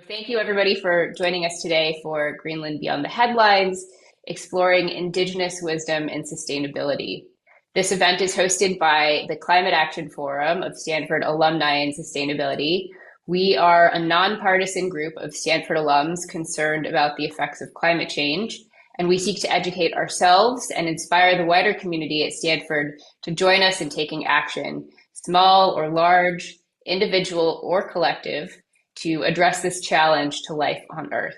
Thank you, everybody, for joining us today for Greenland Beyond the Headlines, exploring Indigenous wisdom and sustainability. This event is hosted by the Climate Action Forum of Stanford Alumni and Sustainability. We are a nonpartisan group of Stanford alums concerned about the effects of climate change, and we seek to educate ourselves and inspire the wider community at Stanford to join us in taking action, small or large, individual or collective, to address this challenge to life on Earth.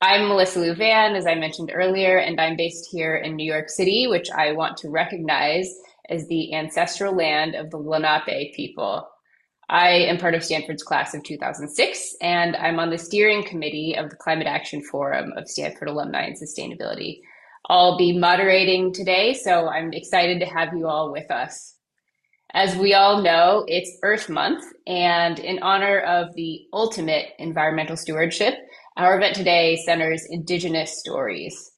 I'm Melissa Louvan, as I mentioned earlier, and I'm based here in New York City, which I want to recognize as the ancestral land of the Lenape people. I am part of Stanford's class of 2006, and I'm on the steering committee of the Climate Action Forum of Stanford Alumni and Sustainability. I'll be moderating today, so I'm excited to have you all with us. As we all know, it's Earth Month, and in honor of the ultimate environmental stewardship, our event today centers Indigenous stories.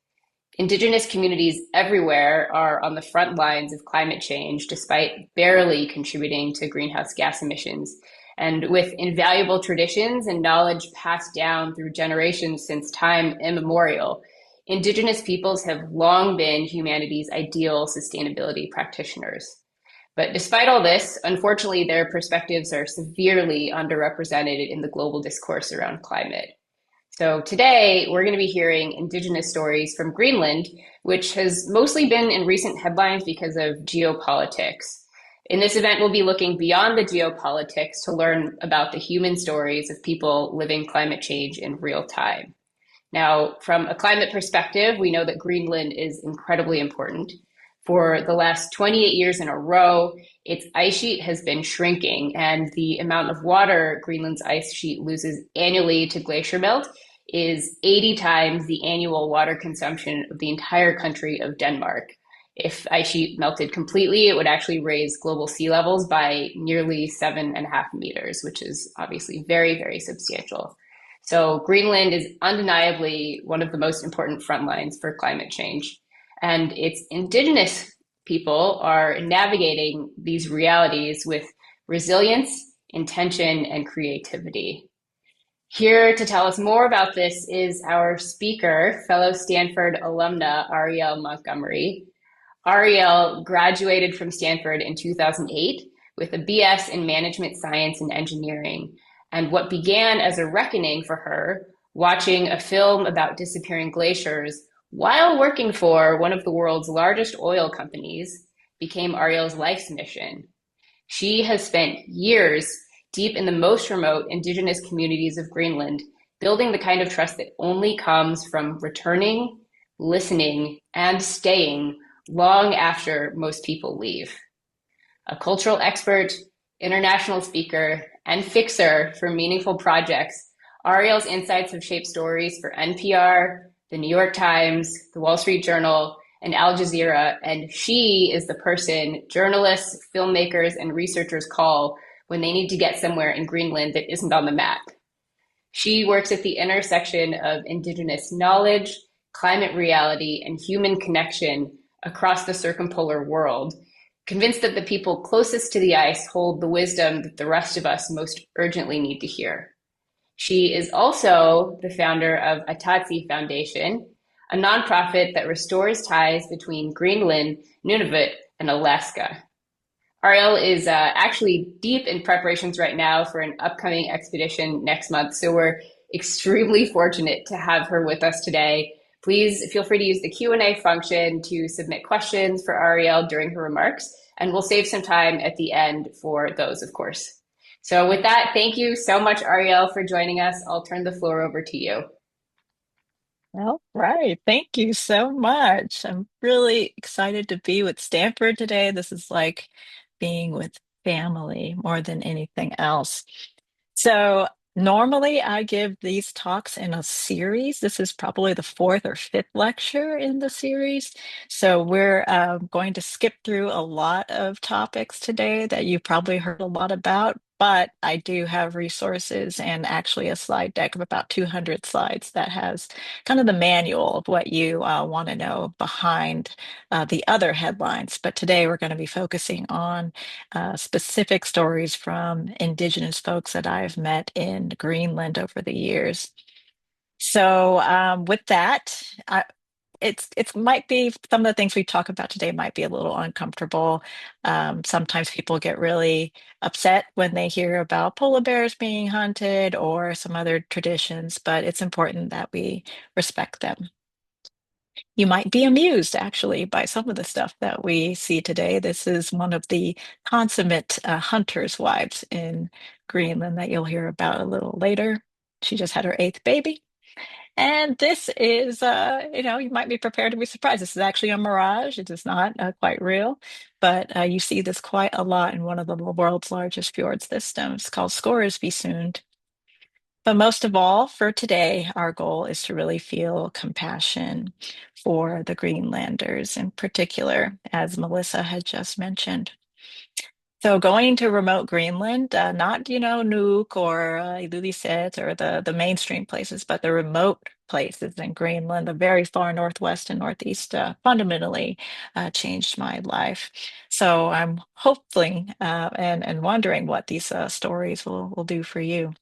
Indigenous communities everywhere are on the front lines of climate change, despite barely contributing to greenhouse gas emissions. And with invaluable traditions and knowledge passed down through generations since time immemorial, Indigenous peoples have long been humanity's ideal sustainability practitioners. But despite all this, unfortunately, their perspectives are severely underrepresented in the global discourse around climate. So today, we're going to be hearing Indigenous stories from Greenland, which has mostly been in recent headlines because of geopolitics. In this event, we'll be looking beyond the geopolitics to learn about the human stories of people living climate change in real time. Now, from a climate perspective, we know that Greenland is incredibly important. For the last 28 years in a row, its ice sheet has been shrinking, and the amount of water Greenland's ice sheet loses annually to glacier melt is 80 times the annual water consumption of the entire country of Denmark. If ice sheet melted completely, it would actually raise global sea levels by nearly 7.5 meters, which is obviously very, very substantial. So Greenland is undeniably one of the most important front lines for climate change. And its Indigenous people are navigating these realities with resilience, intention, and creativity. Here to tell us more about this is our speaker, fellow Stanford alumna, Arielle Montgomery. Arielle graduated from Stanford in 2008 with a BS in Management Science and Engineering. And what began as a reckoning for her, watching a film about disappearing glaciers, while working for one of the world's largest oil companies, became Arielle's life's mission. She has spent years deep in the most remote Indigenous communities of Greenland, building the kind of trust that only comes from returning, listening, and staying long after most people leave. A cultural expert, international speaker, and fixer for meaningful projects, Arielle's insights have shaped stories for NPR, the New York Times, the Wall Street Journal, and Al Jazeera, and she is the person journalists, filmmakers, and researchers call when they need to get somewhere in Greenland that isn't on the map. She works at the intersection of Indigenous knowledge, climate reality, and human connection across the circumpolar world, convinced that the people closest to the ice hold the wisdom that the rest of us most urgently need to hear. She is also the founder of Atatsi Foundation, a nonprofit that restores ties between Greenland, Nunavut, and Alaska. Arielle is actually deep in preparations right now for an upcoming expedition next month, so we're extremely fortunate to have her with us today. Please feel free to use the Q&A function to submit questions for Arielle during her remarks, and we'll save some time at the end for those, of course. So with that, thank you so much, Arielle, for joining us. I'll turn the floor over to you. All right. Thank you so much. I'm really excited to be with Stanford today. This is like being with family more than anything else. So, normally I give these talks in a series. This is probably the fourth or fifth lecture in the series. So, we're going to skip through a lot of topics today that you probably heard a lot about. but I do have resources and actually a slide deck of about 200 slides that has kind of the manual of what you want to know behind the other headlines. But today we're going to be focusing on specific stories from Indigenous folks that I've met in Greenland over the years. So with that, it might be some of the things we talk about today might be a little uncomfortable. Sometimes people get really upset when they hear about polar bears being hunted or some other traditions, but it's important that we respect them. You might be amused actually by some of the stuff that we see today. This is one of the consummate hunters' wives in Greenland that you'll hear about a little later. She just had her eighth baby. And this is, you might be prepared to be surprised. This is actually a mirage. It is not quite real, but you see this quite a lot in one of the world's largest fjord systems called Scoresbysund. But most of all, for today, our goal is to really feel compassion for the Greenlanders in particular, as Melissa had just mentioned. So going to remote Greenland, not, Nuuk or Ilulissat or the mainstream places, but the remote places in Greenland, the very far northwest and northeast, fundamentally changed my life. So I'm hoping and wondering what these stories will do for you.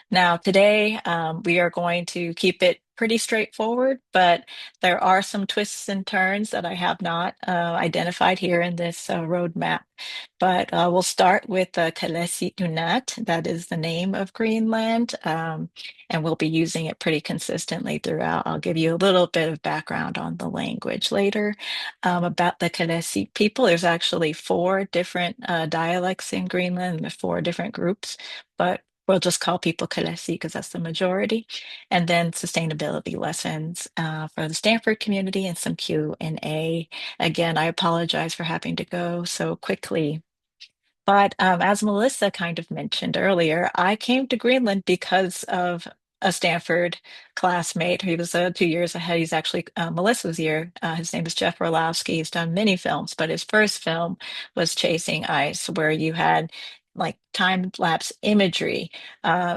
Now, today, we are going to keep it pretty straightforward, but there are some twists and turns that I have not identified here in this roadmap. But we'll start with Kalessi Unat. That is the name of Greenland, and we'll be using it pretty consistently throughout. I'll give you a little bit of background on the language later. About the Kalessi people, there's actually four different dialects in Greenland, and four different groups, but we'll just call people Kalesi because that's the majority. And then sustainability lessons for the Stanford community and some Q&A. Again, I apologize for having to go so quickly. But as Melissa kind of mentioned earlier, I came to Greenland because of a Stanford classmate. He was 2 years ahead. He's actually Melissa's year. His name is Jeff Orlowski. He's done many films, but his first film was Chasing Ice, where you had like time-lapse imagery,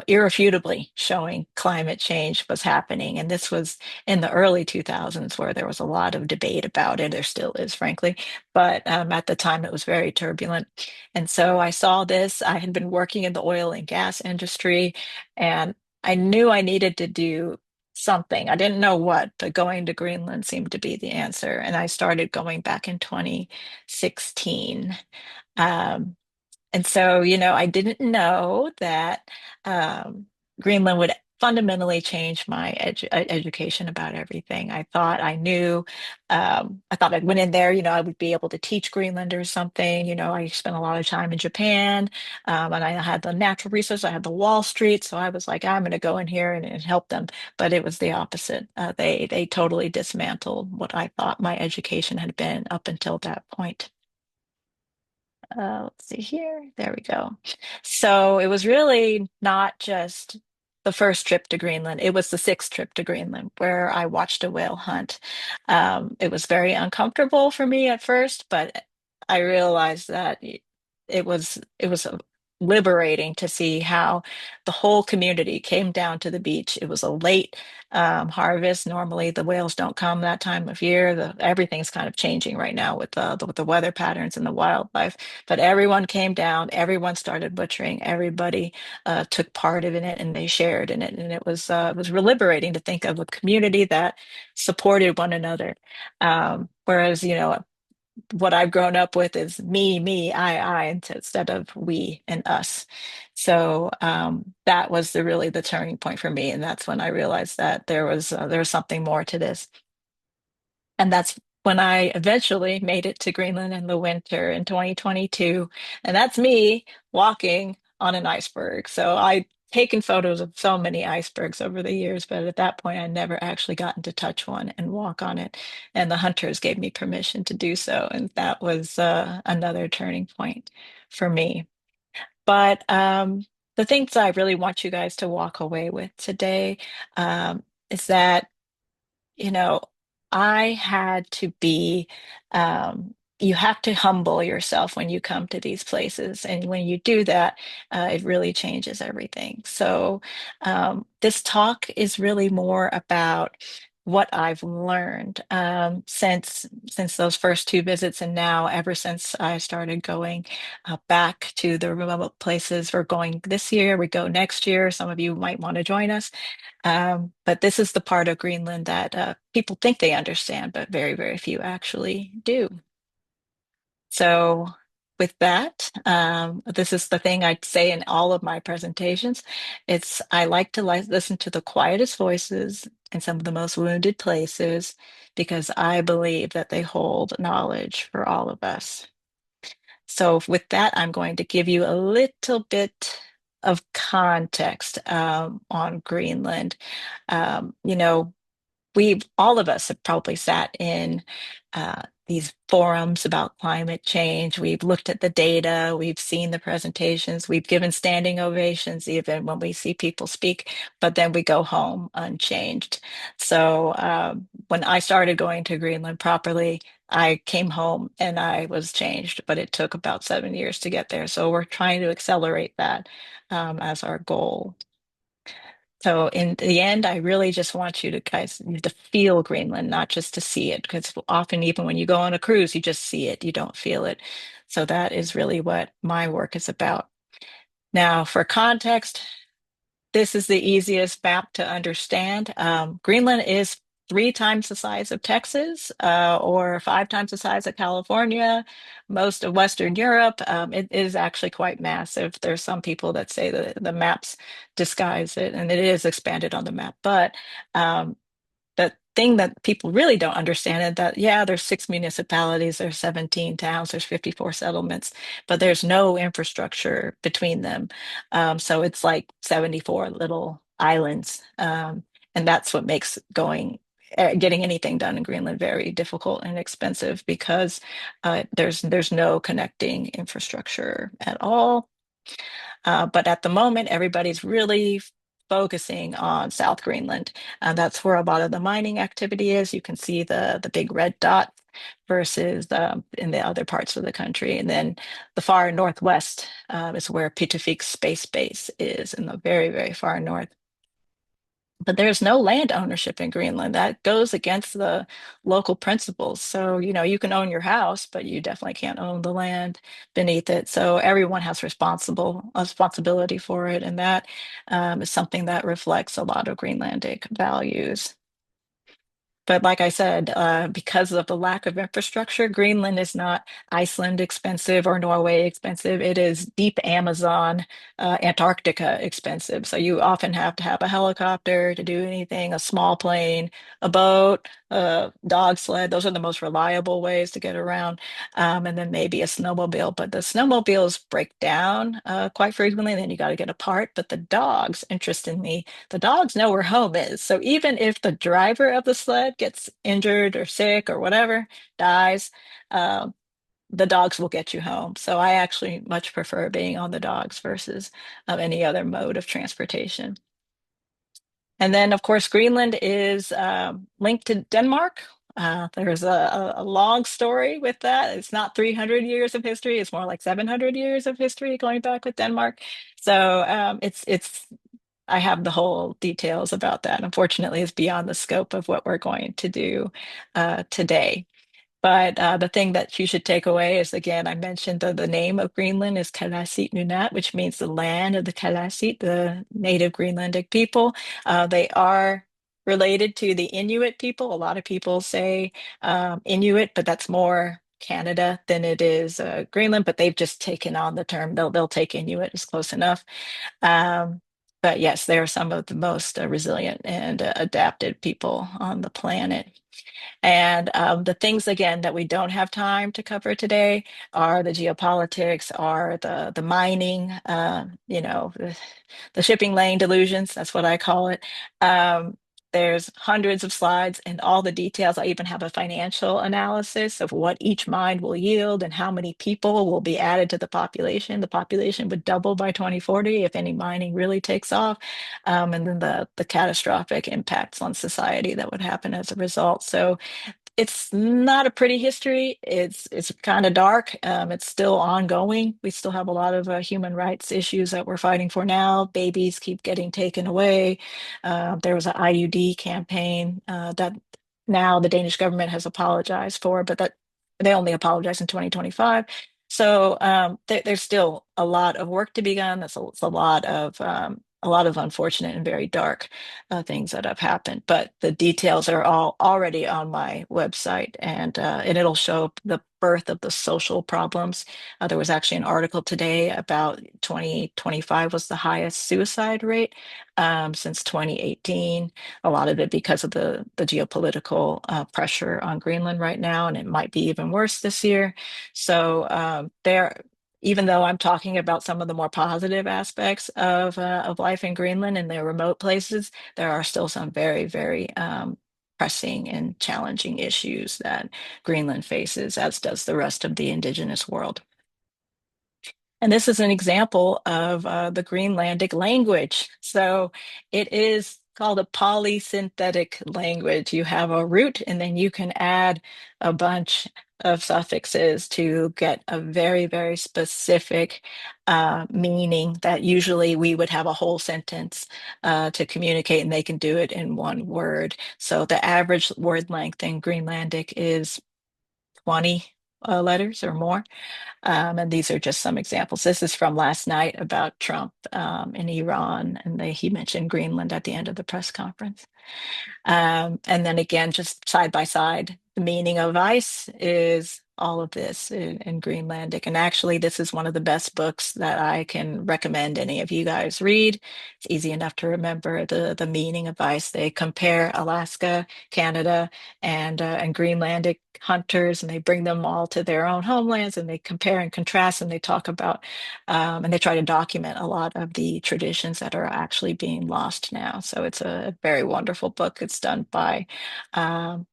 irrefutably showing climate change was happening. And this was in the early 2000s, where there was a lot of debate about it. There still is, frankly. But at the time, it was very turbulent. And so I saw this. I had been working in the oil and gas industry, and I knew I needed to do something. I didn't know what, but going to Greenland seemed to be the answer. And I started going back in 2016. Um, and so, I didn't know that Greenland would fundamentally change my education about everything. I thought I knew, I thought I went in there, I would be able to teach Greenlanders something. I spent a lot of time in Japan, and I had the natural resources, I had the Wall Street. So I was like, I'm going to go in here and help them. But it was the opposite. They totally dismantled what I thought my education had been up until that point. Let's see here. There we go. So it was really not just the first trip to Greenland. It was the sixth trip to Greenland where I watched a whale hunt. It was very uncomfortable for me at first, but I realized that it was liberating to see how the whole community came down to the beach. It was a late harvest. Normally, the whales don't come that time of year. Everything's kind of changing right now with the weather patterns and the wildlife. But everyone came down. Everyone started butchering. Everybody took part in it, and they shared in it. And it was liberating to think of a community that supported one another. Whereas, what I've grown up with is me, I, instead of we and us. So that was really the turning point for me, and that's when I realized that there was something more to this. And that's when I eventually made it to Greenland in the winter in 2022. And that's me walking on an iceberg. So I've taken photos of so many icebergs over the years, but at that point, I never actually gotten to touch one and walk on it. And the hunters gave me permission to do so. And that was another turning point for me. But the things I really want you guys to walk away with today is that you know, I had to be you have to humble yourself when you come to these places. And when you do that, it really changes everything. So, this talk is really more about what I've learned since those first two visits, and now ever since I started going back to the remote places. We're going this year, we go next year. Some of you might want to join us. But this is the part of Greenland that people think they understand, but very, very few actually do. So, with that, this is the thing I'd say in all of my presentations. It's I like to listen to the quietest voices in some of the most wounded places because I believe that they hold knowledge for all of us. So, with that, I'm going to give you a little bit of context on Greenland. You know, we all of us have probably sat in these forums about climate change. We've looked at the data, we've seen the presentations, we've given standing ovations even when we see people speak, but then we go home unchanged. So when I started going to Greenland properly, I came home and I was changed, but it took about 7 years to get there. So we're trying to accelerate that as our goal. So in the end, I really just want you to guys to feel Greenland, not just to see it, because often even when you go on a cruise, you just see it, you don't feel it. So that is really what my work is about. Now, for context, this is the easiest map to understand. Greenland is 3 times the size of Texas, or 5 times the size of California, most of Western Europe. It is actually quite massive. There's some people that say that the maps disguise it, and it is expanded on the map. But um, the thing that people really don't understand is that, yeah, there's 6 municipalities, there's 17 towns, there's 54 settlements, but there's no infrastructure between them. So it's like 74 little islands. And that's what makes getting anything done in Greenland very difficult and expensive because there's no connecting infrastructure at all. But at the moment, everybody's really focusing on South Greenland. That's where a lot of the mining activity is. You can see the big red dot versus in the other parts of the country. And then the far northwest is where Pitufik Space Base is in the very, very far north. But there's no land ownership in Greenland. That goes against the local principles. So, you can own your house, but you definitely can't own the land beneath it. So everyone has responsibility for it. And that is something that reflects a lot of Greenlandic values. But like I said, because of the lack of infrastructure, Greenland is not Iceland expensive or Norway expensive. It is deep Amazon, Antarctica expensive. So you often have to have a helicopter to do anything, a small plane, a boat, a dog sled. Those are the most reliable ways to get around. And then maybe a snowmobile. But the snowmobiles break down quite frequently, and then you got to get a part. But the dogs, interestingly, the dogs know where home is. So even if the driver of the sled gets injured or sick or whatever, dies, um, the dogs will get you home. So I actually much prefer being on the dogs versus any other mode of transportation. And then, of course, Greenland is linked to Denmark. There's a long story with that. It's not 300 years of history. It's more like 700 years of history going back with Denmark. So it's I have the whole details about that. Unfortunately, it's beyond the scope of what we're going to do today. But the thing that you should take away is, again, I mentioned the name of Greenland is Kalasit Nunat, which means the land of the Kalasit, the native Greenlandic people. They are related to the Inuit people. A lot of people say Inuit, but that's more Canada than it is Greenland, but they've just taken on the term. They'll take Inuit as close enough. But yes, they are some of the most resilient and adapted people on the planet. And the things, again, that we don't have time to cover today are the geopolitics, are the mining, the shipping lane delusions. That's what I call it. There's hundreds of slides and all the details. I even have a financial analysis of what each mine will yield and how many people will be added to the population. The population would double by 2040 if any mining really takes off. And then the catastrophic impacts on society that would happen as a result. So it's not a pretty history. It's kind of dark. It's still ongoing. We still have a lot of human rights issues that we're fighting for now. Babies keep getting taken away. There was an IUD campaign that now the Danish government has apologized for, but that they only apologized in 2025. So there's still a lot of work to be done. It's a lot of unfortunate and very dark things that have happened. But the details are all already on my website, and it'll show the birth of the social problems. There was actually an article today about 2025 was the highest suicide rate since 2018. A lot of it because of the geopolitical pressure on Greenland right now, and it might be even worse this year. So there even though I'm talking about some of the more positive aspects of life in Greenland and the remote places, there are still some very, very pressing and challenging issues that Greenland faces, as does the rest of the indigenous world. And this is an example of the Greenlandic language. So it is called a polysynthetic language. You have a root, and then you can add a bunch of suffixes to get a very, very specific meaning that usually we would have a whole sentence to communicate, and they can do it in one word. So the average word length in Greenlandic is 20 letters or more. And these are just some examples. This is from last night about Trump in Iran, and he mentioned Greenland at the end of the press conference. And then again, just side by side, the meaning of ice is all of this in Greenlandic. And actually, this is one of the best books that I can recommend any of you guys read. It's easy enough to remember the meaning of ice. They compare Alaska, Canada, and Greenlandic hunters, and they bring them all to their own homelands, and they compare and contrast, and they talk about and they try to document a lot of the traditions that are actually being lost now. So it's a very wonderful book. It's done by um,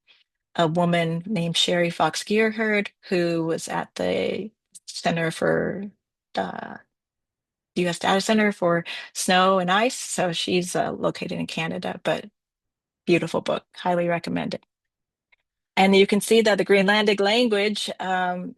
a woman named Sherry Fox Gearherd, who was at the Center for uh, U.S. Data Center for Snow and Ice. So she's located in Canada, but beautiful book. Highly recommend it. And you can see that the Greenlandic language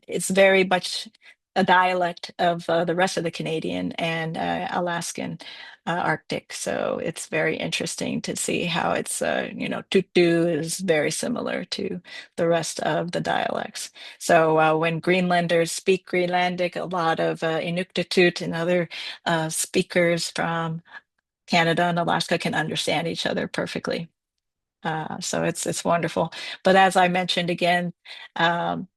is very much a dialect of the rest of the Canadian and Alaskan Arctic. So it's very interesting to see how it's, Tutu is very similar to the rest of the dialects. So when Greenlanders speak Greenlandic, a lot of Inuktitut and other speakers from Canada and Alaska can understand each other perfectly. So it's wonderful. But as I mentioned again,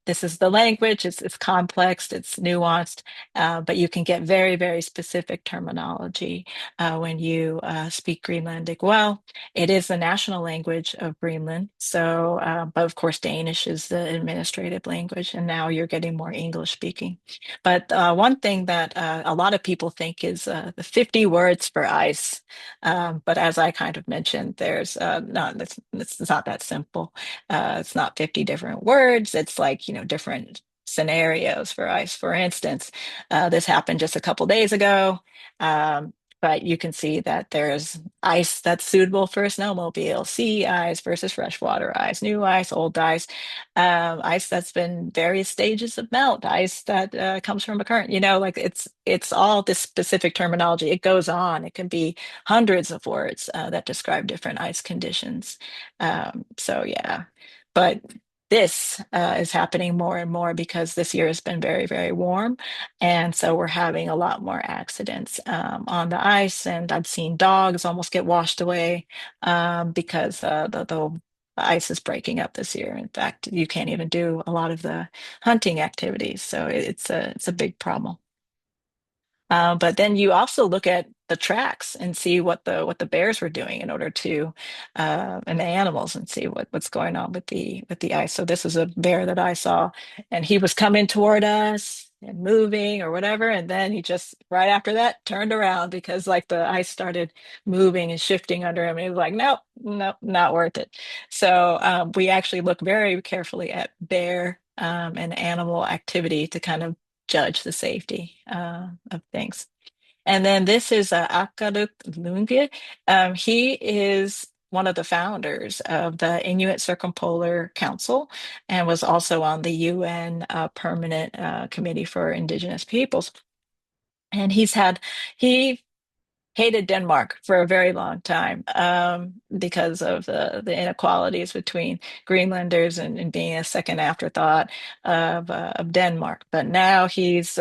this is the language. It's complex, it's nuanced, but you can get very, very specific terminology when you speak Greenlandic. Well, it is the national language of Greenland. So, but of course, Danish is the administrative language, and now you're getting more English speaking. But one thing that a lot of people think is the 50 words for ice. But as I kind of mentioned, there's not it's not that simple. It's not 50 different words. It's like, different scenarios for ice. For instance, this happened just a couple days ago. Um, but you can see that there's ice that's suitable for a snowmobile, sea ice versus freshwater ice, new ice, old ice, ice that's been various stages of melt, ice that comes from a current, like it's all this specific terminology. It goes on. It can be hundreds of words that describe different ice conditions. So yeah, but this is happening more and more because this year has been very, very warm. And so we're having a lot more accidents on the ice. And I've seen dogs almost get washed away because the ice is breaking up this year. In fact, you can't even do a lot of the hunting activities. So it's a big problem. But then you also look at the tracks and see what the bears were doing in order to and the animals and see what's going on with the ice. So this is a bear that I saw, and he was coming toward us and moving or whatever, and then he just right after that turned around because like the ice started moving and shifting under him. And he was like, nope, nope, not worth it. So we actually look very carefully at bear and animal activity to kind of judge the safety of things. And then this is Akaruk Lunge. He is one of the founders of the Inuit Circumpolar Council and was also on the UN Permanent Committee for Indigenous Peoples. And he hated Denmark for a very long time because of the inequalities between Greenlanders and being a second afterthought of Denmark. But now he's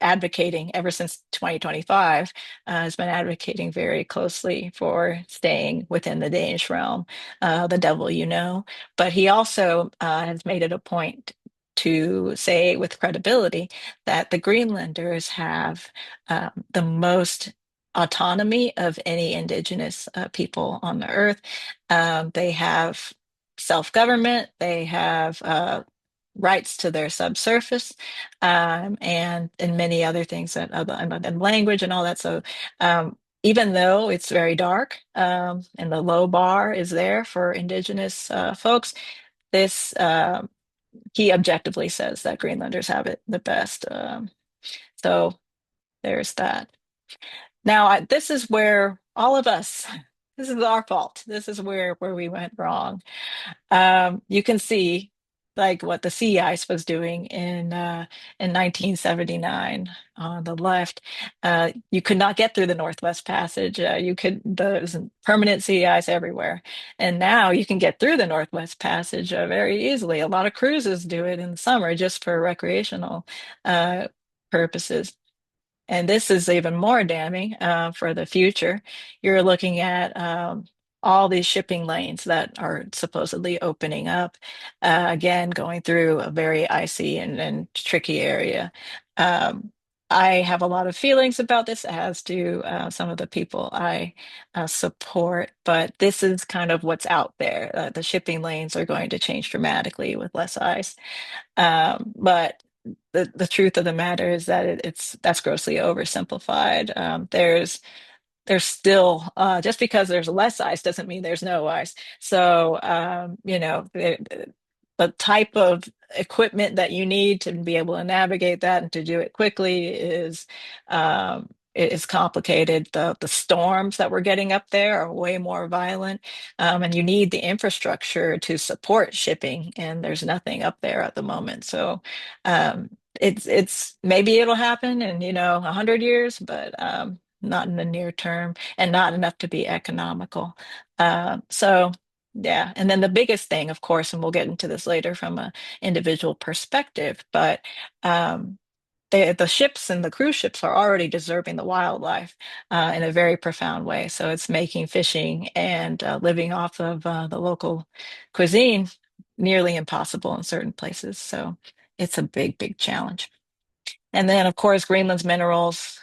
advocating, ever since 2025, has been advocating very closely for staying within the Danish realm, the devil you know. But he also has made it a point to say with credibility that the Greenlanders have the most autonomy of any indigenous people on the earth. They have self-government, they have rights to their subsurface, and many other things and language and all that. So even though it's very dark and the low bar is there for indigenous folks, this he objectively says that Greenlanders have it the best. So there's that. Now, this is where all of us, this is our fault. This is where we went wrong. You can see like what the sea ice was doing in 1979 on the left. You could not get through the Northwest Passage. There's permanent sea ice everywhere. And now you can get through the Northwest Passage very easily. A lot of cruises do it in the summer just for recreational uh, purposes. And this is even more damning for the future. You're looking at all these shipping lanes that are supposedly opening up, again, going through a very icy and tricky area. Um, I have a lot of feelings about this, as do some of the people I support, but this is kind of what's out there. The shipping lanes are going to change dramatically with less ice. But the truth of the matter is that that's grossly oversimplified. There's still just because there's less ice doesn't mean there's no ice. So the type of equipment that you need to be able to navigate that and to do it quickly is complicated. The storms that we're getting up there are way more violent, and you need the infrastructure to support shipping, and there's nothing up there at the moment. So it's maybe it'll happen in 100 years, but not in the near term, and not enough to be economical. So yeah, and then the biggest thing, of course, and we'll get into this later from an individual perspective, but um, the ships and the cruise ships are already deserving the wildlife in a very profound way. So it's making fishing and living off of the local cuisine nearly impossible in certain places. So it's a big, big challenge. And then, of course, Greenland's minerals.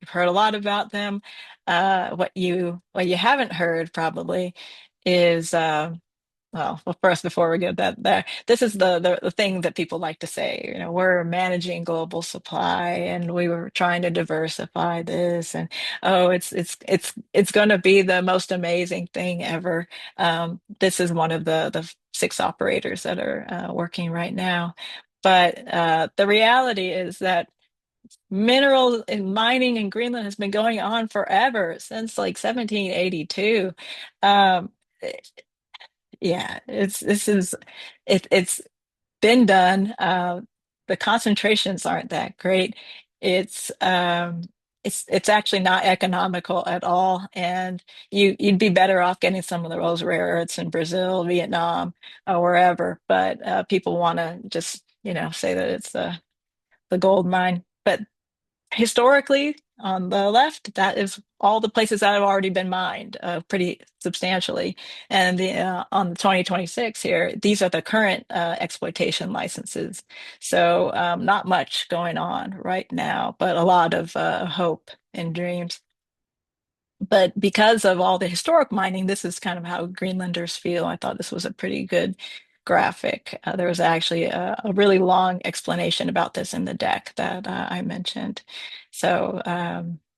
You've heard a lot about them. What you haven't heard probably is well, first, before we get that there, this is the thing that people like to say. We're managing global supply, and we were trying to diversify this, and oh, it's going to be the most amazing thing ever. This is one of the six operators that are working right now, but the reality is that mineral and mining in Greenland has been going on forever, since like 1782. Um, yeah, it's been done. The concentrations aren't that great. It's um, it's actually not economical at all, and you'd be better off getting some of those rare earths in Brazil, Vietnam, or wherever. But people want to just say that it's the gold mine, but historically on the left, that is all the places that have already been mined pretty substantially. And on the 2026 here, these are the current exploitation licenses. So not much going on right now, but a lot of hope and dreams. But because of all the historic mining, this is kind of how Greenlanders feel. I thought this was a pretty good graphic. There was actually a really long explanation about this in the deck that I mentioned. So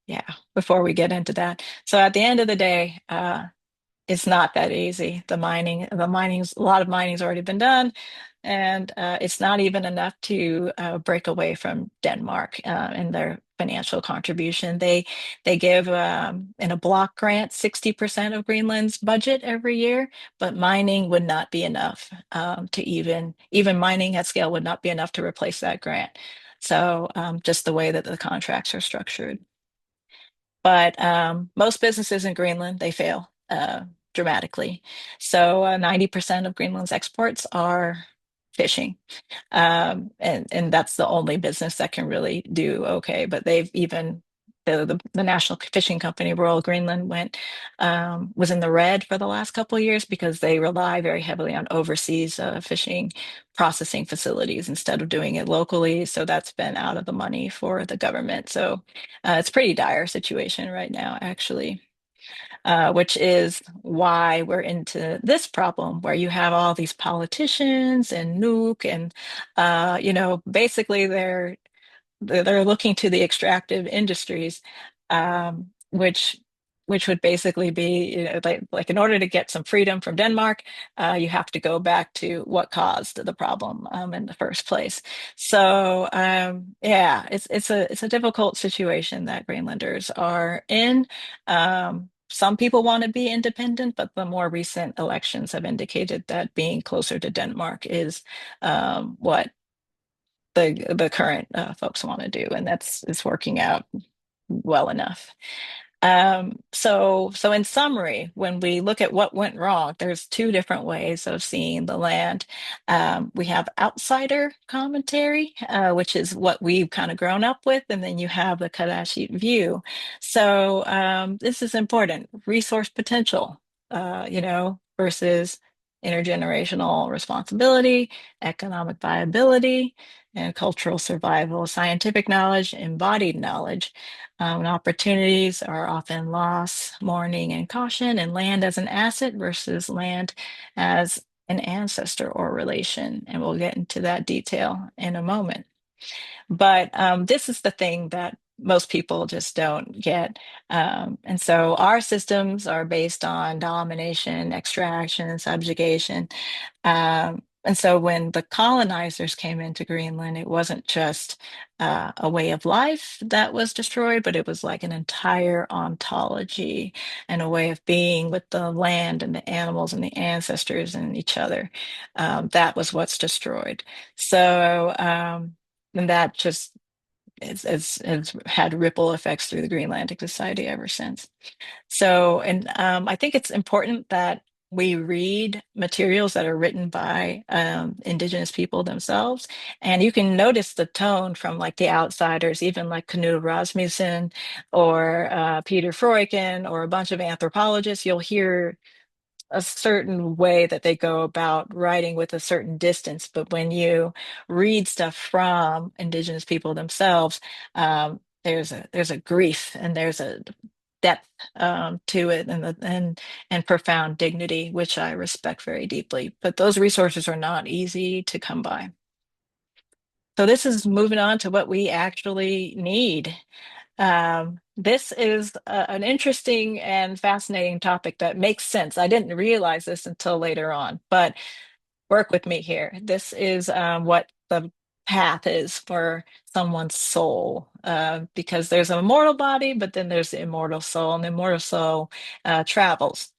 yeah, before we get into that. So at the end of the day, it's not that easy. A lot of mining's already been done. and it's not even enough to break away from Denmark in their financial contribution. They give in a block grant 60% of Greenland's budget every year, but mining would not be enough to even mining at scale would not be enough to replace that grant. So just the way that the contracts are structured. But most businesses in Greenland, they fail dramatically. So 90% of Greenland's exports are fishing. And that's the only business that can really do okay. But they've even the National Fishing Company, Royal Greenland, was in the red for the last couple of years because they rely very heavily on overseas fishing processing facilities instead of doing it locally. So that's been out of the money for the government. So it's a pretty dire situation right now, actually. Which is why we're into this problem where you have all these politicians and nuke and basically they're looking to the extractive industries, which would basically be, like in order to get some freedom from Denmark, you have to go back to what caused the problem in the first place. So yeah, it's a difficult situation that Greenlanders are in. Some people want to be independent, but the more recent elections have indicated that being closer to Denmark is what the current folks want to do, and that's is working out well enough. So in summary, when we look at what went wrong, there's two different ways of seeing the land. We have outsider commentary, which is what we've kind of grown up with, and then you have the Kardashian view. So this is important. Resource potential, versus intergenerational responsibility, economic viability, and cultural survival, scientific knowledge, embodied knowledge. And opportunities are often loss, mourning, and caution, and land as an asset versus land as an ancestor or relation. And we'll get into that detail in a moment. But this is the thing that most people just don't get. And so our systems are based on domination, extraction, subjugation. And so when the colonizers came into Greenland, it wasn't just a way of life that was destroyed, but it was like an entire ontology and a way of being with the land and the animals and the ancestors and each other. That was what's destroyed. So, and that just has had ripple effects through the Greenlandic society ever since. So, and I think it's important that we read materials that are written by Indigenous people themselves. And you can notice the tone from like the outsiders, even like Knut Rasmussen or Peter Freuchen or a bunch of anthropologists. You'll hear a certain way that they go about writing with a certain distance. But when you read stuff from Indigenous people themselves, there's a grief and there's a depth to it and profound dignity, which I respect very deeply. But those resources are not easy to come by. So this is moving on to what we actually need. This is an interesting and fascinating topic that makes sense. I didn't realize this until later on, but work with me here. This is what the path is for someone's soul, because there's an immortal body, but then there's the immortal soul, and the immortal soul travels.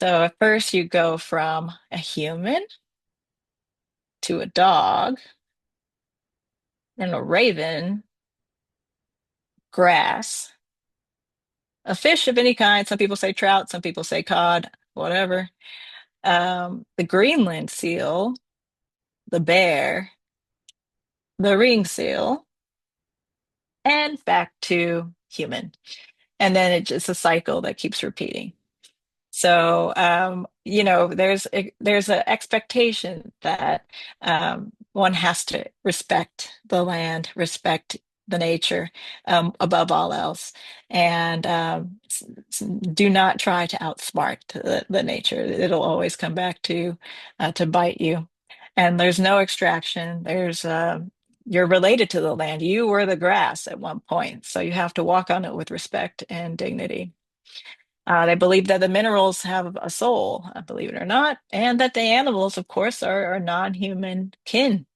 So at first you go from a human to a dog, then a raven, grass, a fish of any kind. Some people say trout, some people say cod, whatever. The Greenland seal, the bear, the ring seal, and back to human. And then it's just a cycle that keeps repeating. So, there's an expectation that one has to respect the land, respect the nature above all else, and do not try to outsmart the nature. It'll always come back to bite you. And there's no extraction. You're related to the land. You were the grass at one point, so you have to walk on it with respect and dignity. They believe that the minerals have a soul, believe it or not, and that the animals, of course, are non-human kin.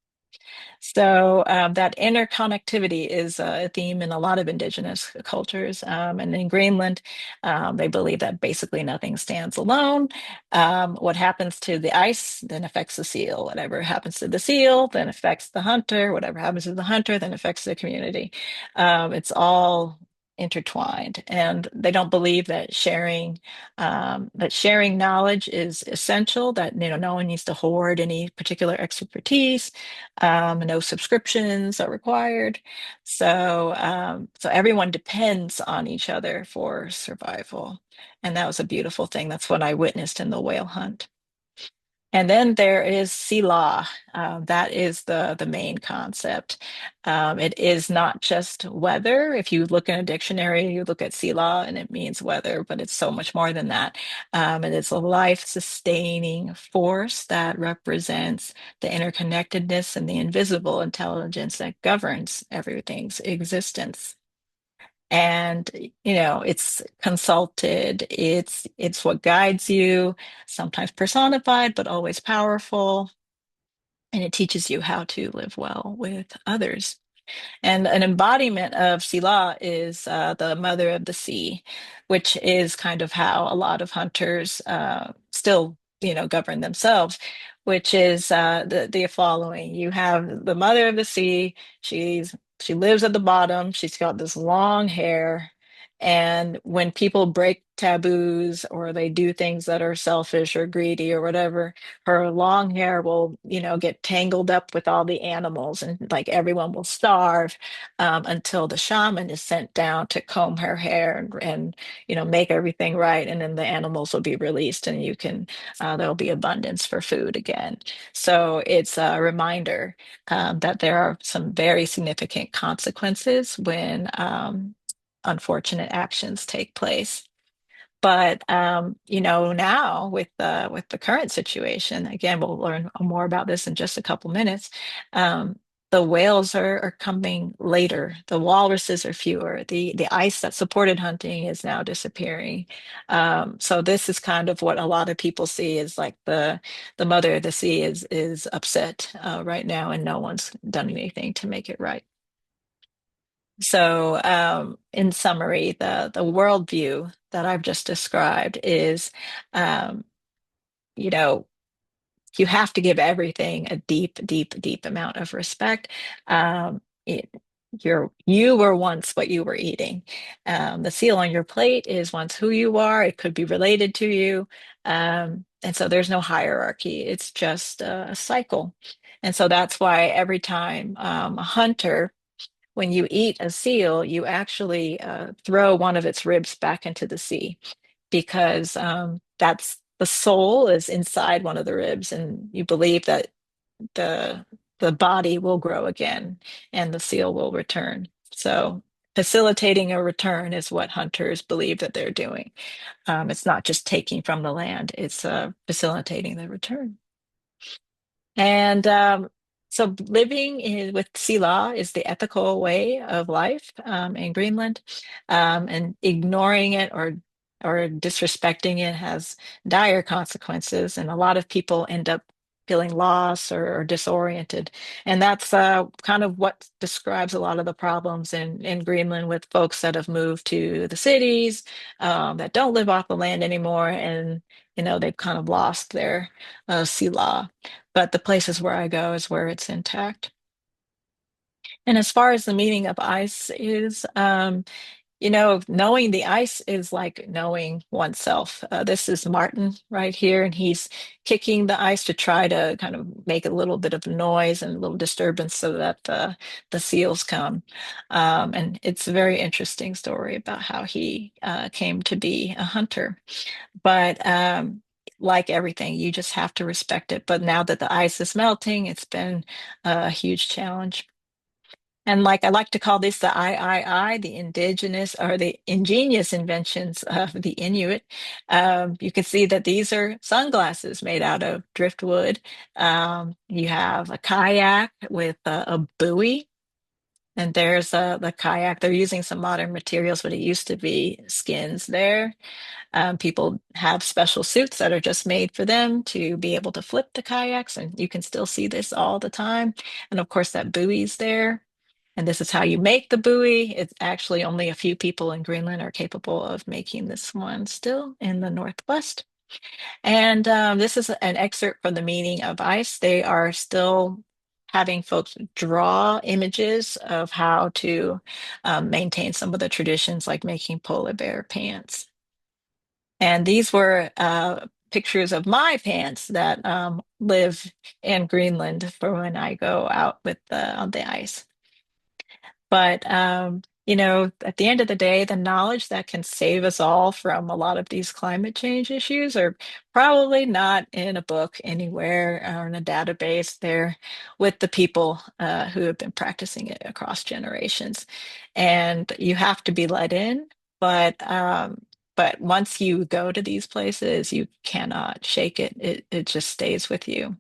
So that interconnectivity is a theme in a lot of indigenous cultures. And in Greenland, they believe that basically nothing stands alone. What happens to the ice then affects the seal. Whatever happens to the seal then affects the hunter. Whatever happens to the hunter then affects the community. It's all intertwined, and they don't believe that sharing knowledge is essential. That no one needs to hoard any particular expertise. No subscriptions are required. So everyone depends on each other for survival. And that was a beautiful thing. That's what I witnessed in the whale hunt. And then there is Sila. That is the main concept. It is not just weather. If you look in a dictionary, you look at Sila and it means weather, but it's so much more than that. And it's a life-sustaining force that represents the interconnectedness and the invisible intelligence that governs everything's existence. And it's consulted, it's what guides you, sometimes personified but always powerful, and it teaches you how to live well with others. And an embodiment of Sila is the mother of the sea, which is kind of how a lot of hunters still, govern themselves, which is the following. You have the mother of the sea. She lives at the bottom. She's got this long hair. And when people break taboos or they do things that are selfish or greedy or whatever, her long hair will, get tangled up with all the animals, and like everyone will starve until the shaman is sent down to comb her hair and make everything right, and then the animals will be released, and there'll be abundance for food again. So it's a reminder that there are some very significant consequences when unfortunate actions take place. But now with the current situation, again, we'll learn more about this in just a couple minutes. Um, the whales are coming later. The walruses are fewer. The ice that supported hunting is now disappearing. So this is kind of what a lot of people see is like the mother of the sea is upset right now, and no one's done anything to make it right. So, in summary, the worldview that I've just described is, um, you know, you have to give everything a deep, deep, deep amount of respect. It, you were once what you were eating. The seal on your plate is once who you are. It could be related to you, and so there's no hierarchy. It's just a cycle, and so that's why every time a hunter when you eat a seal, you actually throw one of its ribs back into the sea because that's the soul is inside one of the ribs, and you believe that the the body will grow again and the seal will return. So facilitating a return is what hunters believe that they're doing. It's not just taking from the land; it's facilitating the return. And so living with Sila is the ethical way of life in Greenland. And ignoring it or disrespecting it has dire consequences. And a lot of people end up feeling lost or disoriented. And that's kind of what describes a lot of the problems in Greenland with folks that have moved to the cities, that don't live off the land anymore. And, they've kind of lost their Sila, but the places where I go is where it's intact. And as far as the meaning of ice is, knowing the ice is like knowing oneself. This is Martin right here, and he's kicking the ice to try to kind of make a little bit of noise and a little disturbance so that the seals come. And it's a very interesting story about how he came to be a hunter. But like everything, you just have to respect it. But now that the ice is melting, it's been a huge challenge. And like I like to call this the indigenous or the ingenious inventions of the Inuit. You can see that these are sunglasses made out of driftwood. You have a kayak with a buoy And there's the kayak. They're using some modern materials, but it used to be skins there. People have special suits that are just made for them to be able to flip the kayaks, and you can still see this all the time. And of course, that buoy's there. And this is how you make the buoy. It's actually only a few people in Greenland are capable of making this one still in the Northwest. And this is an excerpt from the meaning of ice. They are still having folks draw images of how to maintain some of the traditions, like making polar bear pants. And these were pictures of my pants that live in Greenland for when I go out with on the ice. But at the end of the day, the knowledge that can save us all from a lot of these climate change issues are probably not in a book anywhere or in a database. They're with the people who have been practicing it across generations. And you have to be let in, but once you go to these places, you cannot shake it. It just stays with you.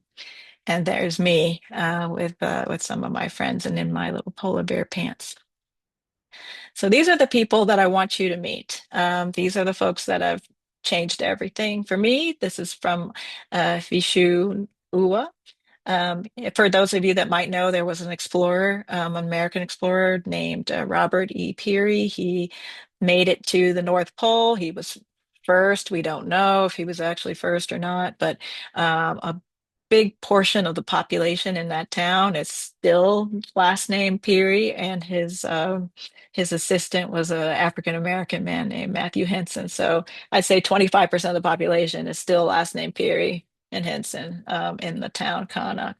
And there's me with some of my friends and in my little polar bear pants. So these are the people that I want you to meet. These are the folks that have changed everything for me. This is from Vishu Uwa. For those of you that might know, there was an explorer, an American explorer named Robert E. Peary. He made it to the North Pole. He was first. We don't know if he was actually first or not, but a big portion of the population in that town is still last name Peary, and his assistant was an African American man named Matthew Henson. So I'd say 25% of the population is still last name Peary and Henson in the town Kana.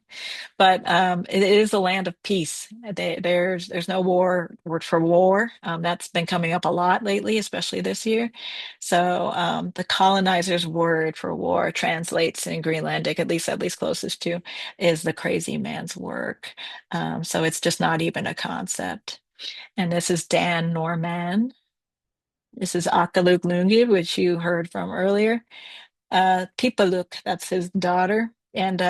But it is a land of peace. There's no word for war. That's been coming up a lot lately, especially this year. So the colonizers' word for war translates in Greenlandic, at least closest to, is the crazy man's work. So it's just not even a concept. And this is Dan Norman. This is Akaluk Lungi, which you heard from earlier. Pipaluk, that's his daughter. And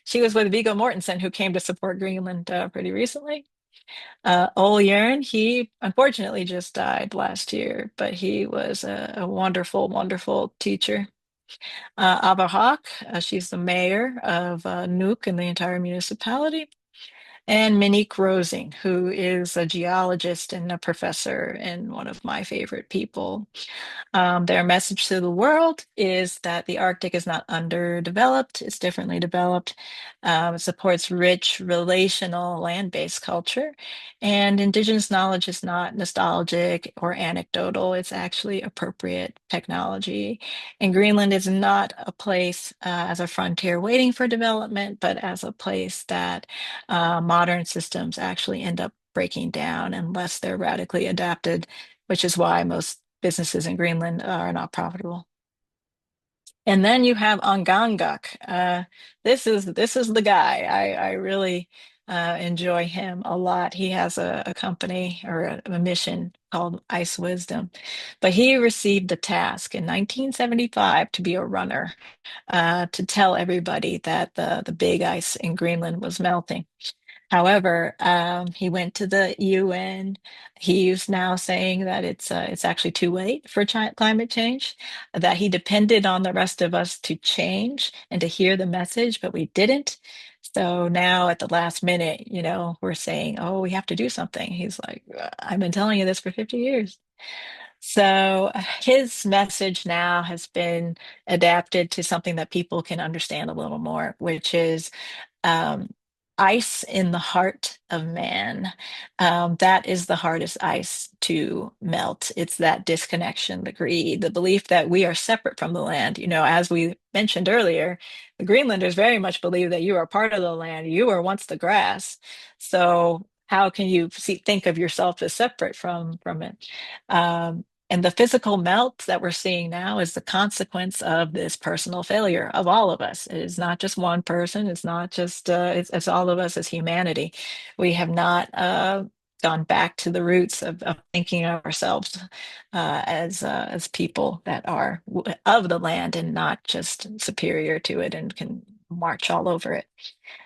she was with Viggo Mortensen, who came to support Greenland pretty recently. Ole Jern, he unfortunately just died last year, but he was a wonderful, wonderful teacher. Ava Hawk, she's the mayor of Nuuk and the entire municipality. And Monique Rosing, who is a geologist and a professor and one of my favorite people. Their message to the world is that the Arctic is not underdeveloped, it's differently developed. It supports rich, relational, land-based culture. And Indigenous knowledge is not nostalgic or anecdotal, it's actually appropriate technology. And Greenland is not a place as a frontier waiting for development, but as a place that modern systems actually end up breaking down unless they're radically adapted, which is why most businesses in Greenland are not profitable. And then you have Onganguk. This is the guy. I really enjoy him a lot. He has a company or a mission called Ice Wisdom, but he received the task in 1975 to be a runner to tell everybody that the big ice in Greenland was melting. However, he went to the UN. He's now saying that it's actually too late for climate change, that he depended on the rest of us to change and to hear the message, but we didn't. So now at the last minute, we're saying, oh, we have to do something. He's like, I've been telling you this for 50 years. So his message now has been adapted to something that people can understand a little more, which is um, ice in the heart of man. That is the hardest ice to melt. It's that disconnection, the greed, the belief that we are separate from the land. As we mentioned earlier, the Greenlanders very much believe that you are part of the land. You were once the grass. So how can you think of yourself as separate from it? And the physical melt that we're seeing now is the consequence of this personal failure of all of us. It is not just one person. It's not just, it's all of us as humanity. We have not gone back to the roots of thinking of ourselves as people that are of the land and not just superior to it and can march all over it.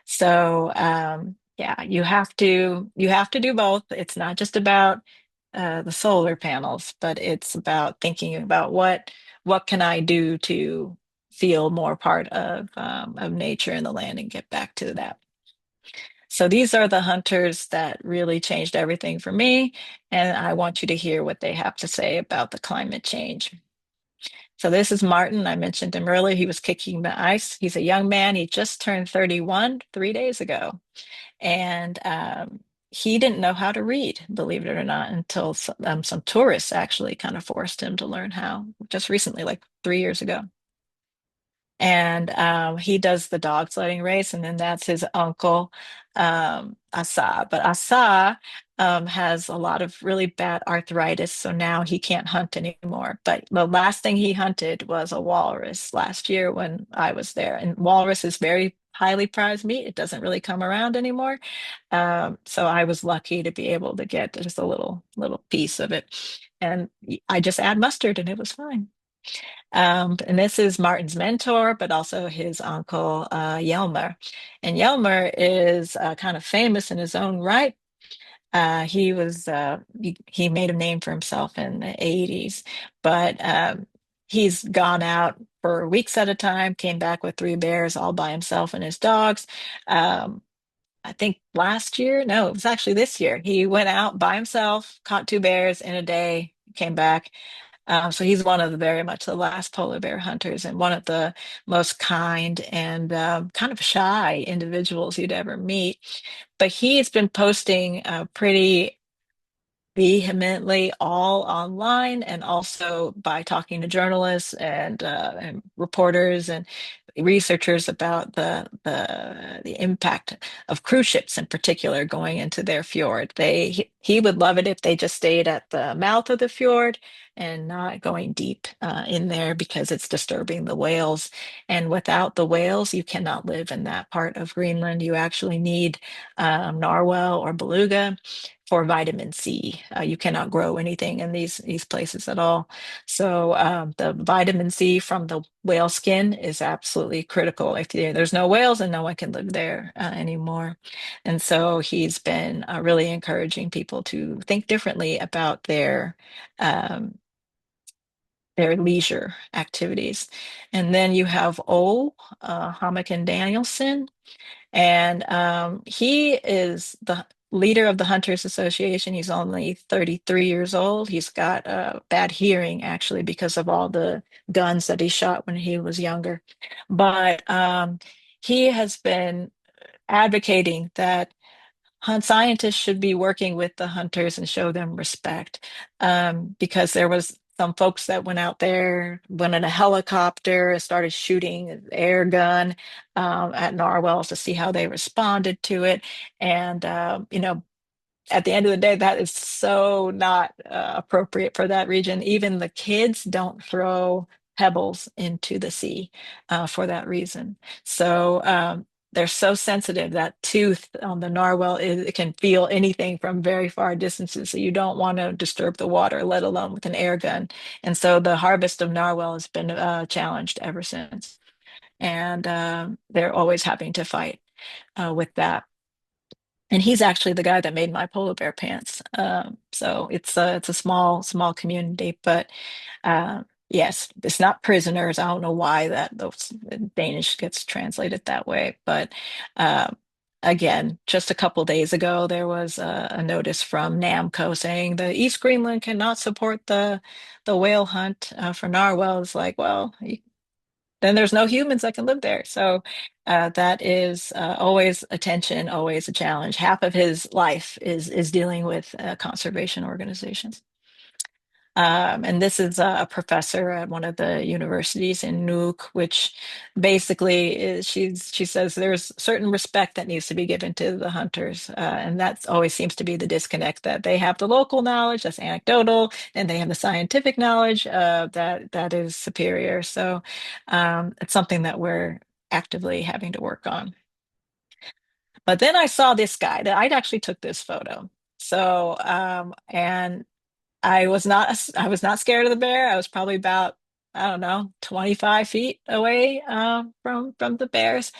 So Yeah, you have to do both. It's not just about the solar panels, but it's about thinking about what can I do to feel more part of nature and the land and get back to that. So these are the hunters that really changed everything for me, and I want you to hear what they have to say about the climate change. So this is Martin. I mentioned him earlier. He was kicking the ice. He's a young man. He just turned 31 3 days ago. And he didn't know how to read, believe it or not, until some tourists actually kind of forced him to learn how just recently, like 3 years ago. And he does the dog sledding race, and then that's his uncle, Asa. But Asa has a lot of really bad arthritis, so now he can't hunt anymore. But the last thing he hunted was a walrus last year when I was there. And walrus is very highly prized meat. It doesn't really come around anymore. So I was lucky to be able to get just a little piece of it. And I just add mustard and it was fine. And this is Martin's mentor, but also his uncle, Yelmer. And Yelmer is kind of famous in his own right. He made a name for himself in the 80s, but he's gone out for weeks at a time, came back with 3 bears all by himself and his dogs. Um, I think last year, no, it was actually this year. He went out by himself, caught 2 bears in a day, came back. So he's one of the very much the last polar bear hunters and one of the most kind and kind of shy individuals you'd ever meet. But he's been posting pretty vehemently all online and also by talking to journalists and reporters and researchers about the impact of cruise ships in particular going into their fjord. He would love it if they just stayed at the mouth of the fjord and not going deep in there because it's disturbing the whales. And without the whales, you cannot live in that part of Greenland. You actually need narwhal or beluga for vitamin C. You cannot grow anything in these places at all. So the vitamin C from the whale skin is absolutely critical. If there's no whales, then no one can live there anymore. And so he's been really encouraging people to think differently about um, their leisure activities. And then you have Hamakin Danielson. And he is the leader of the Hunters Association. He's only 33 years old. He's got bad hearing, actually, because of all the guns that he shot when he was younger. But he has been advocating that hunt scientists should be working with the hunters and show them respect because there was some folks that went out there, went in a helicopter and started shooting an air gun at narwhals to see how they responded to it. And, at the end of the day, that is so not appropriate for that region. Even the kids don't throw pebbles into the sea for that reason. So they're so sensitive. That tooth on the narwhal it can feel anything from very far distances. So you don't want to disturb the water, let alone with an air gun. And so the harvest of narwhal has been challenged ever since. And they're always having to fight with that. And he's actually the guy that made my polar bear pants. So it's a small community, but yes, it's not prisoners. I don't know why that those Danish gets translated that way, but uh, again, just a couple days ago, there was a notice from NAMCO saying the East Greenland cannot support the whale hunt for narwhals. Like, well, then there's no humans that can live there. So that is always a tension, always a challenge. Half of his life is dealing with conservation organizations. And this is a professor at one of the universities in Nuuk, which basically she says there's certain respect that needs to be given to the hunters, and that always seems to be the disconnect that they have the local knowledge that's anecdotal, and they have the scientific knowledge that is superior. So it's something that we're actively having to work on. But then I saw this guy that I actually took this photo. So and I was not scared of the bear. I was probably about, I don't know, 25 feet away from the bears.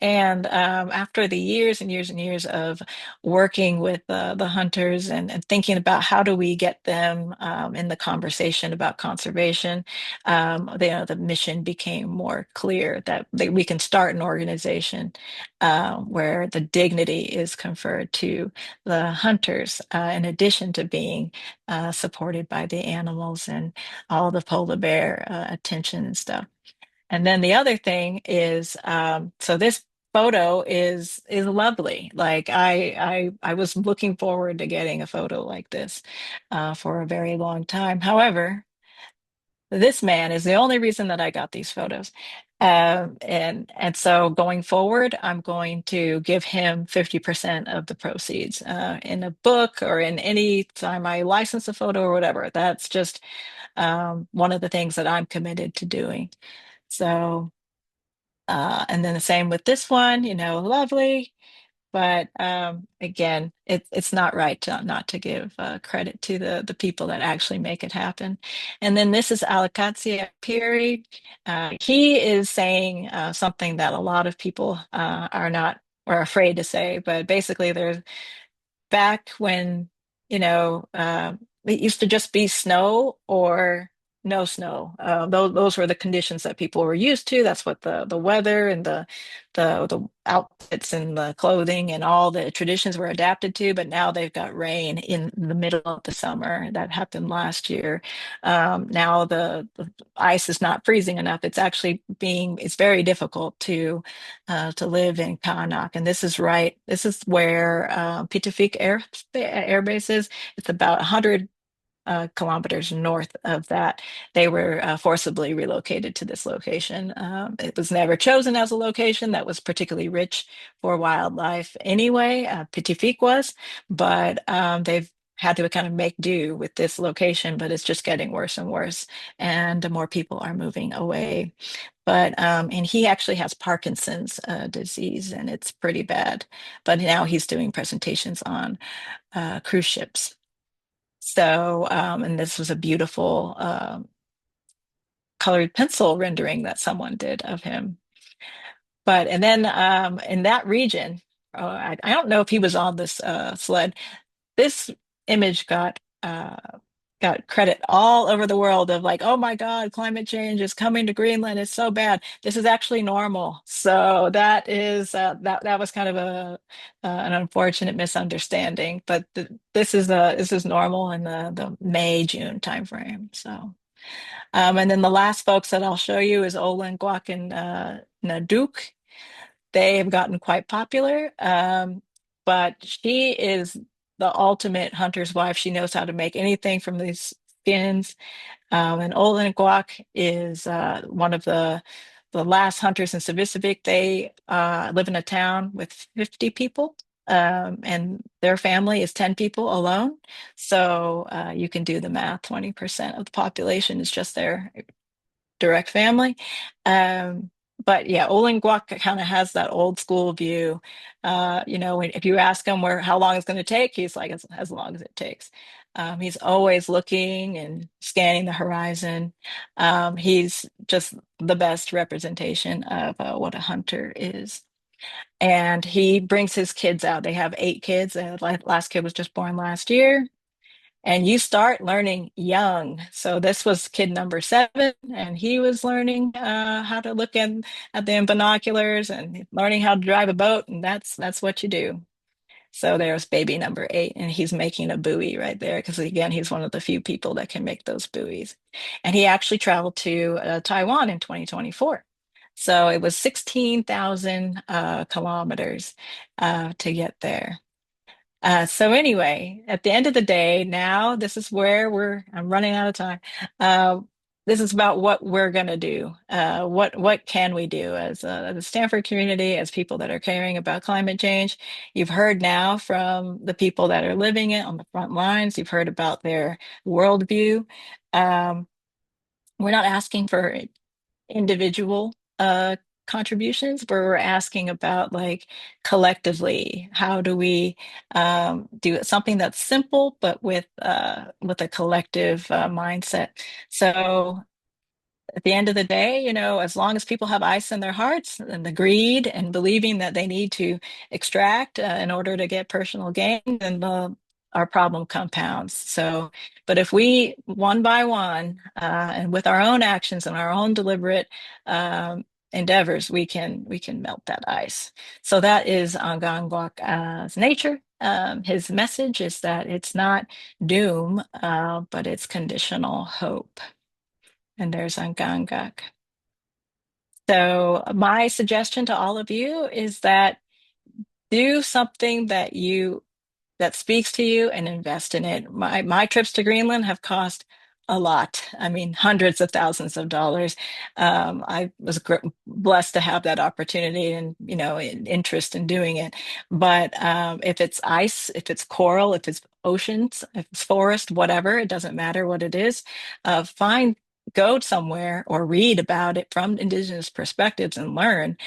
And after the years and years and years of working with the hunters and thinking about how do we get them in the conversation about conservation, the mission became more clear that we can start an organization where the dignity is conferred to the hunters, in addition to being supported by the animals and all the polar bear attention and stuff. And then the other thing is, so this photo is lovely. Like I was looking forward to getting a photo like this for a very long time. However, this man is the only reason that I got these photos. And so going forward, I'm going to give him 50% of the proceeds in a book or in any time I license a photo or whatever. That's just one of the things that I'm committed to doing. So and then the same with this one, lovely. But again, it's not right to not to give credit to the people that actually make it happen. And then this is Alakatia Piri. He is saying something that a lot of people are not or afraid to say, but basically there's back when, it used to just be snow or no snow. Those were the conditions that people were used to. That's what the weather and the outfits and the clothing and all the traditions were adapted to. But now they've got rain in the middle of the summer. That happened last year. Now the ice is not freezing enough. It's very difficult to live in Kanak. And this is where Pitufik Air Base is. It's about 100 kilometers north of that. They were forcibly relocated to this location. It was never chosen as a location that was particularly rich for wildlife anyway. Pitufik was, but they've had to kind of make do with this location, but it's just getting worse and worse, and more people are moving away. But and he actually has Parkinson's disease, and it's pretty bad. But now he's doing presentations on cruise ships. So, and this was a beautiful colored pencil rendering that someone did of him. But and then in that region, I don't know if he was on this sled. This image got credit all over the world of like, oh my God, climate change is coming to Greenland. It's so bad. This is actually normal. So that is that was kind of an unfortunate misunderstanding. But this is normal in the May June timeframe. So and then the last folks that I'll show you is Olin, Guak, and Naduk. They have gotten quite popular, but she is the ultimate hunter's wife. She knows how to make anything from these skins. And Olin Guak is one of the last hunters in Savissivik. They live in a town with 50 people, and their family is 10 people alone. So you can do the math. 20% of the population is just their direct family. Um, but yeah, Olin Guak kind of has that old school view. If you ask him how long it's going to take, he's like, as long as it takes. He's always looking and scanning the horizon. He's just the best representation of what a hunter is. And he brings his kids out. They have 8 kids. Last kid was just born last year, and you start learning young. So this was kid number 7, and he was learning how to look at the binoculars and learning how to drive a boat, and that's what you do. So there's baby number 8, and he's making a buoy right there because again, he's one of the few people that can make those buoys. And he actually traveled to Taiwan in 2024. So it was 16,000 kilometers to get there. So anyway, at the end of the day, now this is where I'm running out of time. Uh, this is about what we're going to do. What can we do as a Stanford community, as people that are caring about climate change? You've heard now from the people that are living it on the front lines. You've heard about their worldview. Um, we're not asking for individual contributions, but we're asking about like collectively, how do we do something that's simple but with a collective mindset. So at the end of the day, as long as people have ice in their hearts and the greed and believing that they need to extract in order to get personal gain, then our problem compounds. So, but if we one by one, and with our own actions and our own deliberate endeavors, we can melt that ice. So that is Ngangwak's nature. His message is that it's not doom, but it's conditional hope. And there's Ngangak. So my suggestion to all of you is that do something that speaks to you and invest in it. My trips to Greenland have cost a lot. I mean, hundreds of thousands of dollars. I was blessed to have that opportunity and interest in doing it. But if it's ice, if it's coral, if it's oceans, if it's forest, whatever, it doesn't matter what it is. Go somewhere or read about it from Indigenous perspectives and learn.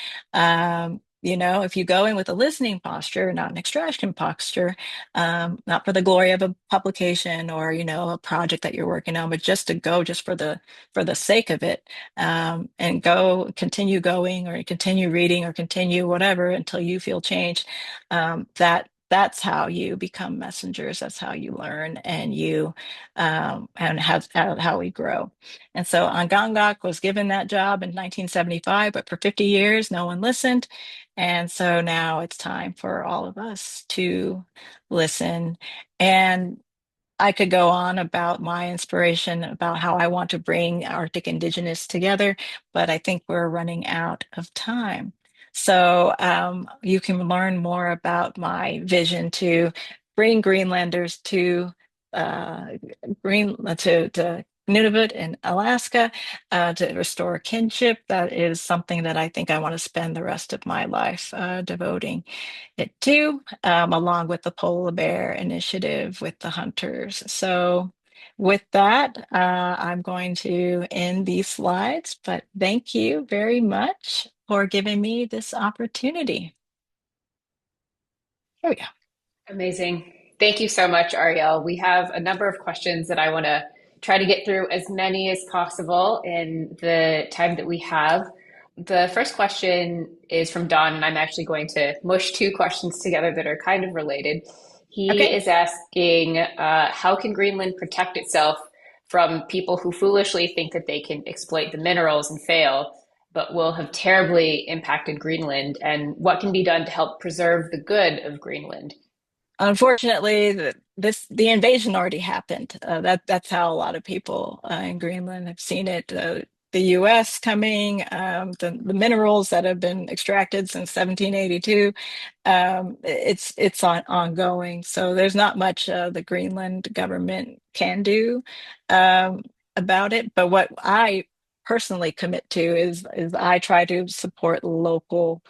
If you go in with a listening posture, not an extraction posture, not for the glory of a publication or a project that you're working on, but just to go just for the sake of it, and go continue going or continue reading or continue whatever until you feel changed. That's how you become messengers. That's how you learn and how we grow. And so Angangak was given that job in 1975, but for 50 years, no one listened. And so now it's time for all of us to listen. And I could go on about my inspiration, about how I want to bring Arctic Indigenous together, but I think we're running out of time. So you can learn more about my vision to bring Greenlanders to uh, to Nunavut in Alaska, to restore kinship. That is something that I think I want to spend the rest of my life devoting it too, along with the Polar Bear Initiative with the hunters. So, with that, I'm going to end these slides, but thank you very much for giving me this opportunity. Here we go. Amazing. Thank you so much, Arielle. We have a number of questions that I want to try to get through as many as possible in the time that we have. The first question is from Don, and I'm actually going to mush two questions together that are kind of related. He Okay. is asking, how can Greenland protect itself from people who foolishly think that they can exploit the minerals and fail, but will have terribly impacted Greenland? And what can be done to help preserve the good of Greenland? Unfortunately, the invasion already happened. That's how a lot of people in Greenland have seen it. The U.S. coming, the minerals that have been extracted since 1782. It's ongoing. So there's not much the Greenland government can do um, about it. But what I personally commit to is I try to support local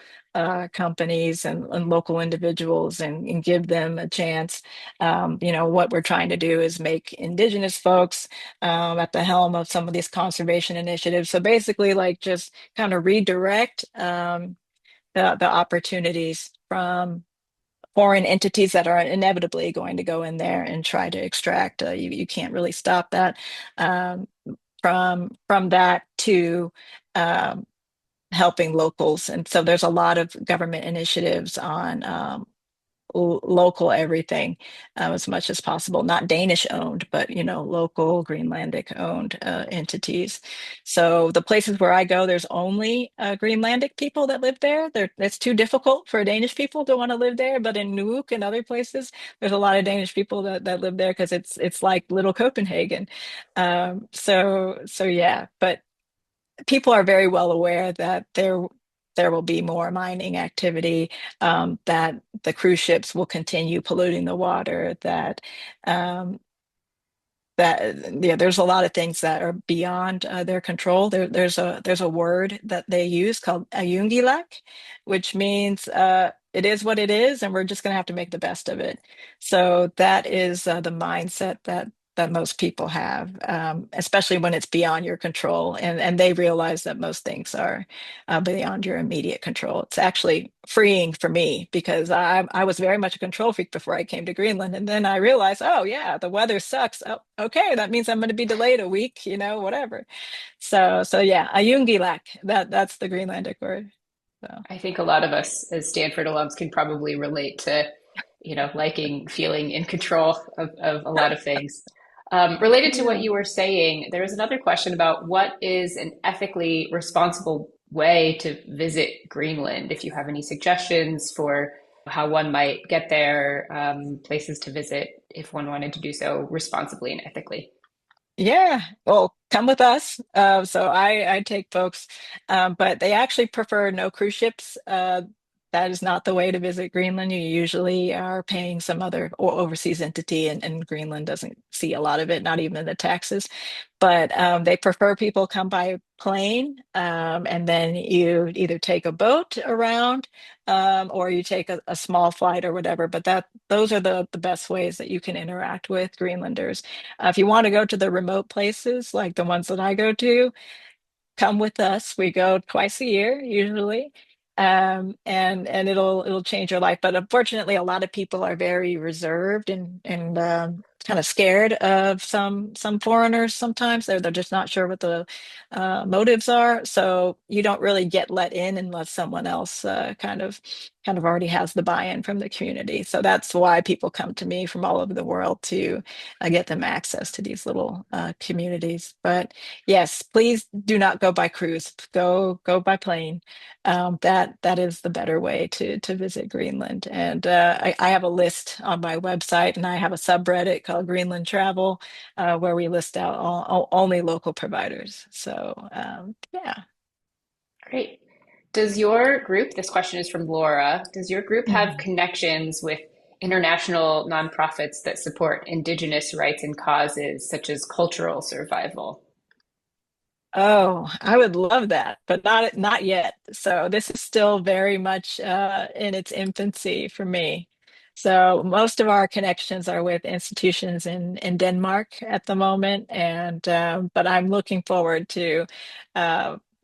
companies and local individuals and give them a chance. What we're trying to do is make Indigenous folks at the helm of some of these conservation initiatives. So basically, like just kind of redirect the opportunities from foreign entities that are inevitably going to go in there and try to extract. You can't really stop that. From that to um, helping locals. And so there's a lot of government initiatives on local everything, as much as possible, not Danish owned, but local Greenlandic owned entities. So the places where I go, there's only Greenlandic people that live there. It's too difficult for Danish people to want to live there. But in Nuuk and other places, there's a lot of Danish people that live there because it's like little Copenhagen. So yeah, but people are very well aware that there will be more mining activity, that the cruise ships will continue polluting the water, um, that yeah, there's a lot of things that are beyond their control. There's a word that they use called ayungilak, which means it is what it is, and we're just going to have to make the best of it. So that is the mindset that most people have, especially when it's beyond your control, and they realize that most things are beyond your immediate control. It's actually freeing for me because I was very much a control freak before I came to Greenland, and then I realized, oh yeah, the weather sucks. Oh, okay, that means I'm going to be delayed a week, whatever. So yeah, a Ayungilak, that's the Greenlandic word. So I think a lot of us as Stanford alums can probably relate to, liking, feeling in control of a lot of things. Related to what yeah. you were saying, there was another question about what is an ethically responsible way to visit Greenland. If you have any suggestions for how one might get there, places to visit if one wanted to do so responsibly and ethically. Yeah, well, come with us. So I take folks, but they actually prefer no cruise ships. That is not the way to visit Greenland. You usually are paying some other or overseas entity, and Greenland doesn't see a lot of it, not even the taxes. But they prefer people come by plane, and then you either take a boat around, or you take a small flight or whatever. But those are the best ways that you can interact with Greenlanders. If you want to go to the remote places, like the ones that I go to, come with us. We go twice a year usually. And it'll change your life. But unfortunately, a lot of people are very reserved and kind of scared of some foreigners sometimes. They're just not sure what the motives are. So you don't really get let in unless someone else kind of already has the buy-in from the community. So that's why people come to me from all over the world to get them access to these little communities. But yes, please do not go by cruise. Go by plane. That is the better way to visit Greenland. And I have a list on my website, and I have a subreddit called Greenland Travel, where we list out only local providers. So yeah. Great. Does your group, this question is from Laura, does your group have Mhm. connections with international nonprofits that support Indigenous rights and causes, such as cultural survival? Oh, I would love that, but not yet. So this is still very much in its infancy for me. So most of our connections are with institutions in Denmark at the moment, and but I'm looking forward to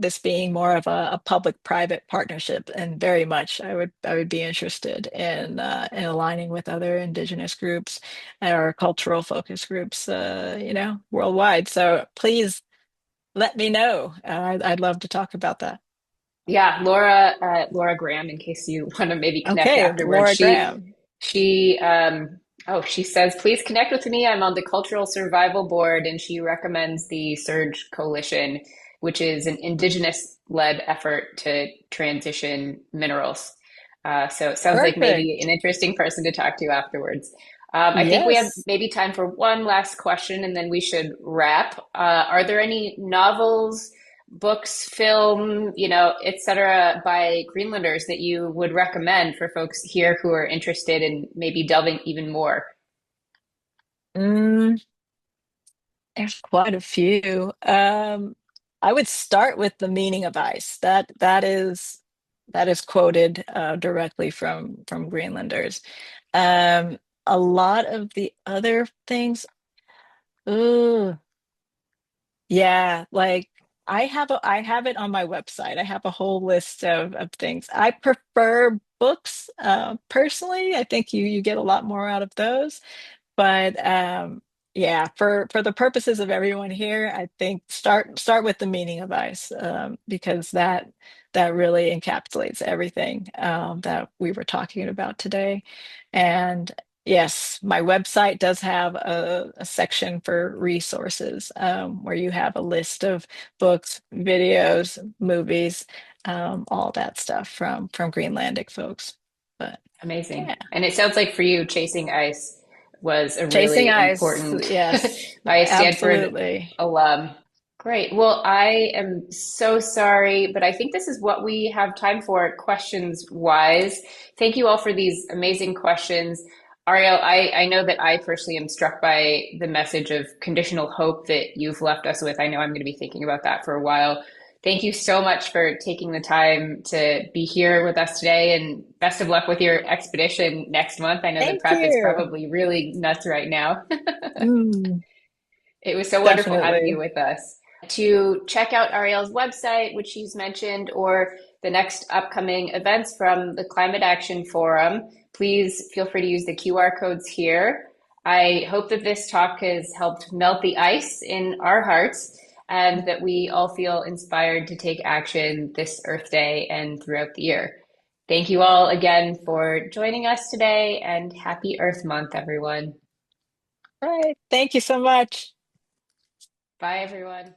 this being more of a public-private partnership, and very much I would be interested in aligning with other Indigenous groups or cultural focus groups, worldwide. So please let me know. I'd love to talk about that. Yeah, Laura Graham, in case you want to maybe connect Okay, afterwards. Laura Graham. She says, please connect with me. I'm on the Cultural Survival Board, and she recommends the Surge Coalition, which is an Indigenous-led effort to transition minerals. So it sounds like maybe Perfect. an interesting person to talk to afterwards. I think we have Yes. maybe time for one last question, and then we should wrap. Are there any novels, books, film, etc., by Greenlanders that you would recommend for folks here who are interested in maybe delving even more? Mm, there's quite a few. I would start with The Meaning of Ice. That is quoted directly from Greenlanders. Um, a lot of the other things, ooh, yeah, like I have it on my website. I have a whole list of things. I prefer books personally. I think you get a lot more out of those. But yeah, for the purposes of everyone here, I think start with The Meaning of Ice, because that really encapsulates everything that we were talking about today. And yes, my website does have a section for resources, where you have a list of books, videos, movies, all that stuff from Greenlandic folks. But Amazing. yeah. And it sounds like for you, chasing ice was a Chasing really ice, important yes, by a Stanford absolutely. alum. Great. Well, I am so sorry, but I think this is what we have time for questions wise. Thank you all for these amazing questions. Arielle, I know that I personally am struck by the message of conditional hope that you've left us with. I know I'm going to be thinking about that for a while. Thank you so much for taking the time to be here with us today, and best of luck with your expedition next month. I know the Thank prep is you. probably really nuts right now. Mm. It was so wonderful having you Definitely. with us. To check out Arielle's website, which she's mentioned, or the next upcoming events from the Climate Action Forum, please feel free to use the QR codes here. I hope that this talk has helped melt the ice in our hearts and that we all feel inspired to take action this Earth Day and throughout the year. Thank you all again for joining us today and happy Earth Month, everyone. All right. Thank you so much. Bye, everyone.